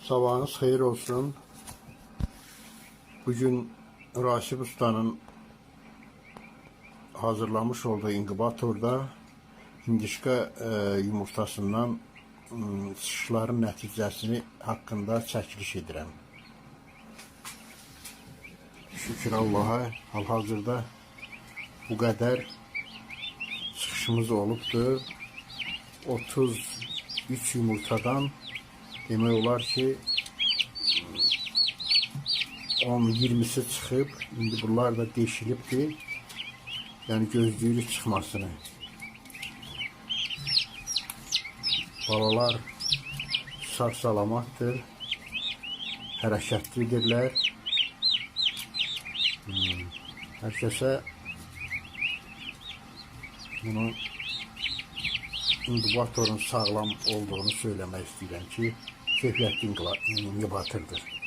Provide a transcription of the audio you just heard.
Sabahınız xeyir olsun. Bugün Raşib Usta'nın hazırlamış olduğu inkubatorda hindişka yumurtasından çıxışların nəticəsini haqqında çəkiliş edirəm. Şükür Allah'a, hal-hazırda bu qədər çıxışımız olubdur. 33 yumurtadan demək olar ki 10-20'si çıxıb. İndi bunlar da deşilibdir. Yəni gözləyirik çıxmasını. Balalar sağ-salamatdır. Hərəkətlidirlər. Hər kəsə bunun inkubatorun sağlam olduğunu söyləmək istəyirəm ki, keyfiyyətli inkubatordur.